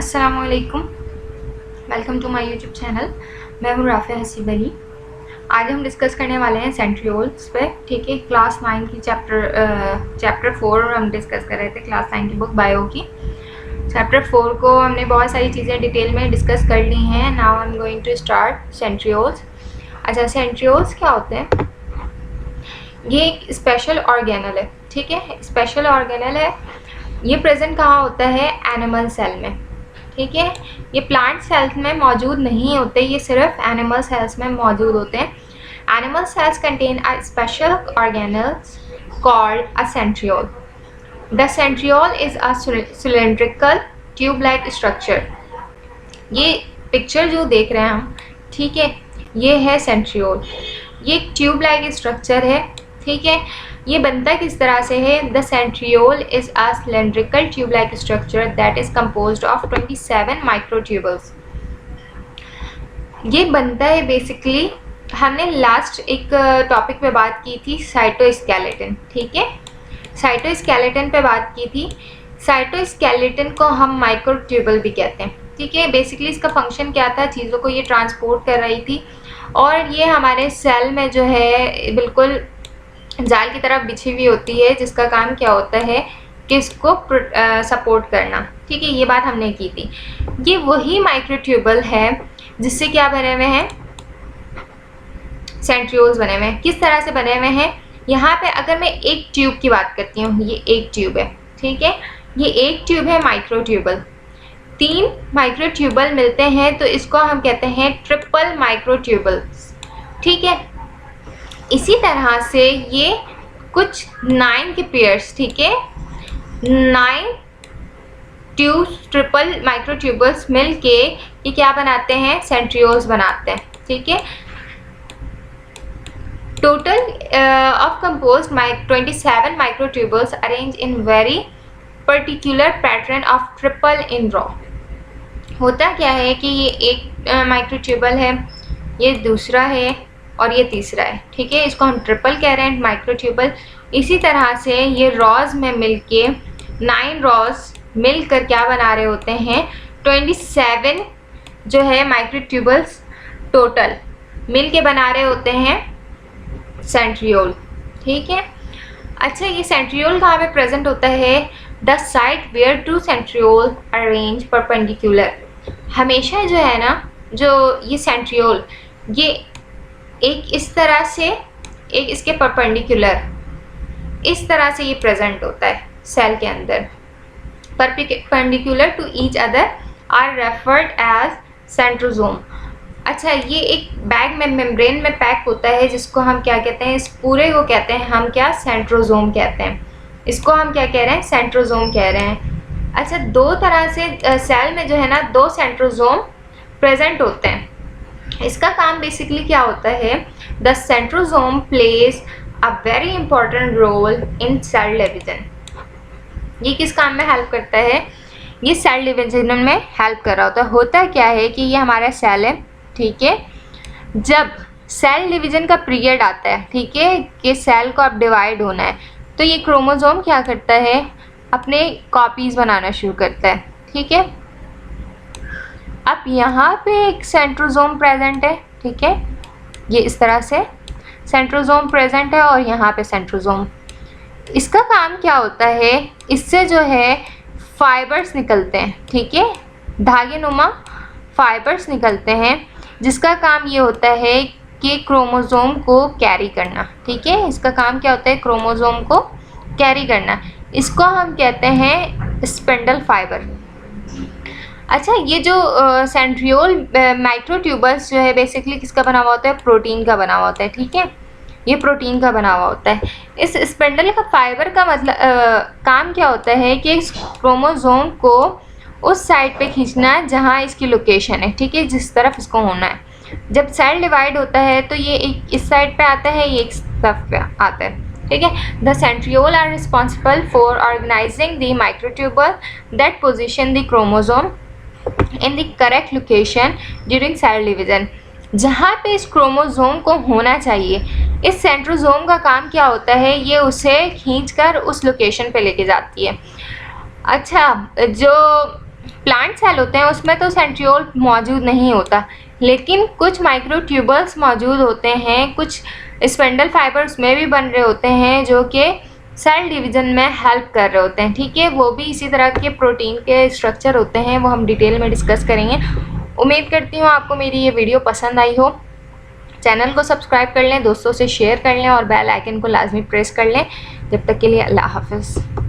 अस्सलामुअलैकुम, welcome to my YouTube channel. मैं हूँ राफ़िया हसीब अली। आज हम डिस्कस करने वाले हैं सेंट्रियोल्स पे। ठीक है, क्लास 9 की चैप्टर 4 हम डिस्कस कर रहे थे, क्लास 9 की बुक बायो की। चैप्टर 4 को हमने बहुत सारी चीज़ें डिटेल में डिस्कस कर ली हैं। Now I am going to start centrioles. अच्छा, सेंट्रियोल्स क्या होते हैं? ये एक स्पेशल ऑर्गेनल है। ठीक है, स्पेशल ऑर्गेनल है। ये प्रेजेंट कहाँ होता है? एनिमल सेल में। ठीक है, ये प्लांट सेल्स में मौजूद नहीं होते, ये सिर्फ एनिमल सेल्स में मौजूद होते हैं। Animal cells contain a special organelles called a centriole. The centriole is a cylindrical tube like structure. ये पिक्चर जो देख रहे हैं हम, ठीक है, ये है सेंट्रियोल। ये एक ट्यूब लाइक स्ट्रक्चर है। ठीक है, ये बनता किस तरह से है? The centriole is a cylindrical tube like structure that is composed of 27 microtubules. ये बनता है बेसिकली, हमने लास्ट एक टॉपिक पे बात की थी, साइटोस्केलेटन। ठीक है, साइटोस्केलेटन पे बात की थी। साइटोस्केलेटन को हम माइक्रोट्यूबल भी कहते हैं। ठीक है, बेसिकली इसका फंक्शन क्या था? चीज़ों को ये ट्रांसपोर्ट कर रही थी और ये हमारे सेल में जो है बिल्कुल जाल की तरफ बिछी हुई होती है, जिसका काम क्या होता है कि इसको सपोर्ट करना। ठीक है, ये बात हमने की थी। ये वही माइक्रोट्यूबल है जिससे क्या बने हुए हैं? सेंट्रियोल्स बने हुए हैं। किस तरह से बने हुए हैं? यहाँ पे अगर मैं एक ट्यूब की बात करती हूँ, ये एक ट्यूब है। ठीक है, ये एक ट्यूब है माइक्रोट्यूबल। 3 माइक्रोट्यूबल मिलते हैं तो इसको हम कहते हैं ट्रिपल माइक्रोट्यूबल्स। ठीक है, इसी तरह से ये कुछ 9 के पेयर्स, ठीक है, 9 ट्रिपल माइक्रोट्यूबल्स मिलके ये क्या बनाते हैं? सेंट्रियोल्स बनाते हैं। ठीक है, total of composed 27 microtubules arrange in very particular pattern of triple in raw. होता क्या है कि ये एक माइक्रोट्यूबल है, ये दूसरा है और ये तीसरा है। ठीक है, इसको हम ट्रिपल कह रहे हैं, माइक्रोट्यूबल। इसी तरह से ये रॉज में मिलके 9 रॉज मिलकर क्या बना रहे होते हैं? 27 जो है माइक्रोट्यूबल्स टोटल मिलके बना रहे होते हैं सेंट्रियोल। ठीक है, अच्छा, ये सेंट्रियोल कहाँ पे प्रेजेंट होता है? The site where two centriole arrange perpendicular. हमेशा जो है ना, जो ये सेंट्रियोल, ये एक इस तरह से, एक इसके परपेंडिकुलर, इस तरह से ये प्रेजेंट होता है सेल के अंदर। Perpendicular to each other are referred as centrosome. अच्छा, ये एक बैग में मेम्ब्रेन में पैक होता है, जिसको हम क्या कहते हैं? इस पूरे को कहते हैं हम क्या? सेंट्रोसोम कहते हैं। इसको हम क्या कह रहे हैं? सेंट्रोसोम कह रहे हैं। अच्छा, 2 तरह से सेल में जो है ना 2 सेंट्रोसोम प्रेजेंट होते हैं। इसका काम बेसिकली क्या होता है? The centrosome plays a very important role in cell division. ये किस काम में हेल्प करता है? ये सेल डिवीजन में हेल्प कर रहा होता है। होता क्या है कि ये हमारा सेल है, ठीक है, जब सेल डिवीजन का पीरियड आता है, ठीक है, कि सेल को अब डिवाइड होना है, तो ये क्रोमोसोम क्या करता है? अपने कॉपीज़ बनाना शुरू करता है। ठीक है, अब यहाँ पे एक सेंट्रोसोम प्रेजेंट है। ठीक है, ये इस तरह से सेंट्रोसोम प्रेजेंट है और यहाँ पे सेंट्रोसोम। इसका काम क्या होता है? इससे जो है फाइबर्स निकलते हैं। ठीक है, धागे नुमा फाइबर्स निकलते हैं, जिसका काम ये होता है कि क्रोमोसोम को कैरी करना। ठीक है, इसका काम क्या होता है? क्रोमोसोम को कैरी करना। इसको हम कहते हैं स्पिंडल फाइबर। अच्छा, ये जो सेंट्रियोल माइक्रोट्यूबल्स जो है बेसिकली किसका बना हुआ होता है? प्रोटीन का बना हुआ होता है। ठीक है, ये प्रोटीन का बना हुआ होता है। इस स्पिंडल का फाइबर का मतलब काम क्या होता है कि इस क्रोमोसोम को उस साइड पे खींचना है जहाँ इसकी लोकेशन है। ठीक है, जिस तरफ इसको होना है। जब सेल डिवाइड होता है तो ये एक इस साइड पे आता है, ये एक तरफ पे आता है। ठीक है, the centriole are responsible for organising the microtubule that position the chromosome in the correct location during cell division. जहाँ पे इस क्रोमोसोम को होना चाहिए, इस सेंट्रोसोम का काम क्या होता है? ये उसे खींचकर उस लोकेशन पे लेके जाती है। अच्छा, जो प्लांट सेल होते हैं उसमें तो सेंट्रियोल मौजूद नहीं होता, लेकिन कुछ माइक्रोट्यूबल्स मौजूद होते हैं, कुछ स्पेंडल फाइबर उसमें भी बन रहे होते हैं जो कि सेल डिवीज़न में हेल्प कर रहे होते हैं। ठीक है, वो भी इसी तरह के प्रोटीन के स्ट्रक्चर होते हैं, वो हम डिटेल में डिस्कस करेंगे। उम्मीद करती हूँ आपको मेरी ये वीडियो पसंद आई हो। चैनल को सब्सक्राइब कर लें, दोस्तों से शेयर कर लें और बेल आइकन को लाजमी प्रेस कर लें। जब तक के लिए अल्लाह हाफ़िज़।